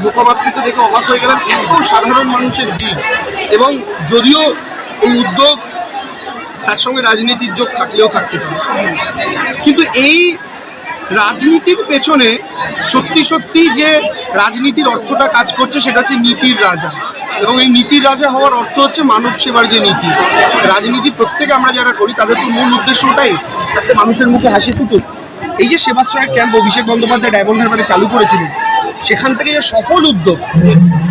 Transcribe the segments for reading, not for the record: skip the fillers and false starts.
লোকমাতৃত্ব দেখে অবাক হয়ে গেলাম, এত সাধারণ মানুষের ভিড়। এবং যদিও এই উদ্যোগ তার সঙ্গে রাজনীতির যোগ থাকলেও থাকতে পারে, কিন্তু এই রাজনীতির পেছনে সত্যি সত্যি যে রাজনীতির অর্থটা কাজ করছে সেটা হচ্ছে নীতির রাজা। এবং এই নীতির রাজা হওয়ার অর্থ হচ্ছে মানব সেবার যে নীতি। রাজনীতি প্রত্যেকে আমরা যারা করি তাদের তো মূল উদ্দেশ্য ওটাই, যাতে মানুষের মুখে হাসি ফুটুক। এই যে সেবাশ্রয়ের ক্যাম্প অভিষেক বন্দ্যোপাধ্যায় ডায়মন্ড হারবারে চালু করেছিলেন, সেখান থেকে যে সফল উদ্যোগ,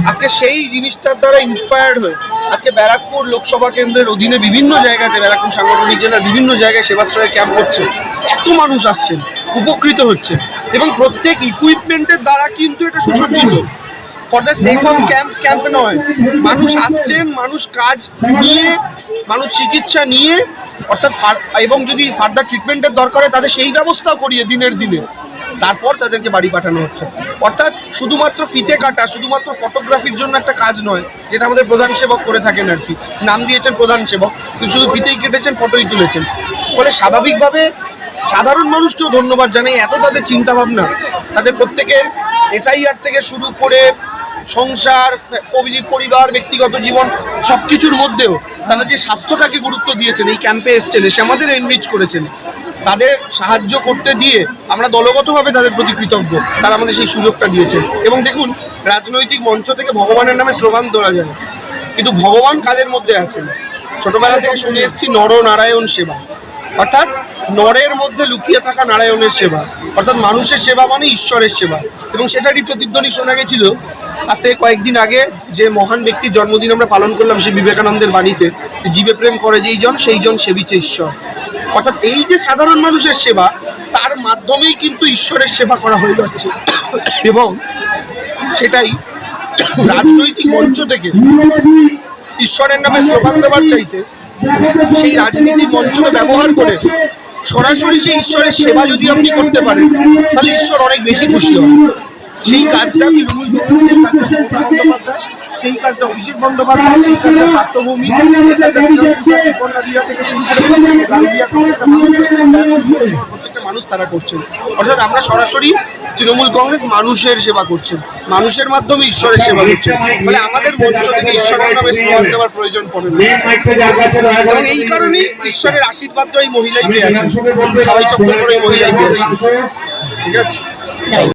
আজকে সেই জিনিসটার দ্বারা ইন্সপায়ার্ড হয়ে আজকে ব্যারাকপুর লোকসভা কেন্দ্রের অধীনে বিভিন্ন জায়গাতে, ব্যারাকপুর সাংগঠনিক জেলার বিভিন্ন জায়গায় সেবাশ্রয়ের ক্যাম্প হচ্ছে। এত মানুষ আসছেন, উপকৃত হচ্ছে, এবং প্রত্যেক ইকুইপমেন্টের দ্বারা কিন্তু এটা সুসজ্জিত। For the sake of camp নয়, মানুষ আসছেন, মানুষ কাজ নিয়ে, মানুষ চিকিৎসা নিয়ে, অর্থাৎ এবং যদি ফার্দার ট্রিটমেন্টের দরকার হয় তাদের সেই ব্যবস্থাও করিয়ে দিনের দিনে তারপর তাদেরকে বাড়ি পাঠানো হচ্ছে। অর্থাৎ শুধুমাত্র ফিতে কাটা, শুধুমাত্র ফটোগ্রাফির জন্য একটা কাজ নয়, যেটা আমাদের প্রধান সেবক করে থাকেন আর কি, নাম দিয়েছেন প্রধান সেবক, কিন্তু শুধু ফিতেই কেটেছেন, ফটোই তুলেছেন। ফলে স্বাভাবিকভাবে সাধারণ মানুষকেও ধন্যবাদ জানাই, এত তাদের চিন্তাভাবনা, তাদের প্রত্যেকের SIR থেকে শুরু করে সংসার, পরিবার, ব্যক্তিগত জীবন সব কিছুর মধ্যেও তারা যে স্বাস্থ্যটাকে গুরুত্ব দিয়েছেন, এই ক্যাম্পে এসছেন, এসে আমাদের এনরিচ করেছেন। তাদের সাহায্য করতে দিয়ে আমরা দলগতভাবে তাদের প্রতি কৃতজ্ঞ, তারা আমাদের সেই সুযোগটা দিয়েছে। এবং দেখুন, রাজনৈতিক মঞ্চ থেকে ভগবানের নামে স্লোগান তোলা যায়, কিন্তু ভগবান কাদের মধ্যে আছেন? ছোটবেলা থেকে শুনে এসেছি নরনারায়ণ সেবা, অর্থাৎ নরের মধ্যে লুকিয়ে থাকা নারায়ণের সেবা, অর্থাৎ মানুষের সেবা মানে ঈশ্বরের সেবা। এবং সেটারই প্রতিধ্বনি শোনা গেছিল আজ থেকে কয়েকদিন আগে, যে মহান ব্যক্তির জন্মদিন আমরা পালন করলাম সেই বিবেকানন্দের বাণীতে, জীবে প্রেম করে যেই জন সেই জন সেবিছে ঈশ্বর। অর্থাৎ এই যে সাধারণ মানুষের সেবা, তার মাধ্যমেই কিন্তু ঈশ্বরের সেবা করা হয়ে যাচ্ছে। এবং সেটাই রাজনৈতিক মঞ্চ থেকে ঈশ্বরের নামে স্লোগান দেওয়ার চাইতে সেই রাজনীতির মঞ্চকে ব্যবহার করে সরাসরি সেই ঈশ্বরের সেবা যদি আপনি করতে পারেন, তাহলে ঈশ্বর অনেক বেশি খুশি হন। সেই কাজটা তৃণমূল বন্দ্যোপাধ্যায়, সেই কাজটা অভিষেক বন্দ্যোপাধ্যায়, সেই কাজটা পার্থভূমি থেকে শুরু করে প্রত্যেকটা মানুষ তারা করছেন। অর্থাৎ আমরা সরাসরি তৃণমূল কংগ্রেস মানুষের সেবা করছেন, মানুষের মাধ্যমে ঈশ্বরের সেবা করছেন। ফলে আমাদের মঞ্চ থেকে ঈশ্বরের নামে স্লোগান দেওয়ার প্রয়োজন পড়ে না। এবং এই কারণেই ঈশ্বরের আশীর্বাদটা এই মহিলাই পেয়ে আছেন, সবাই চক্র করে এই মহিলাই পেয়ে আছেন। ঠিক আছে।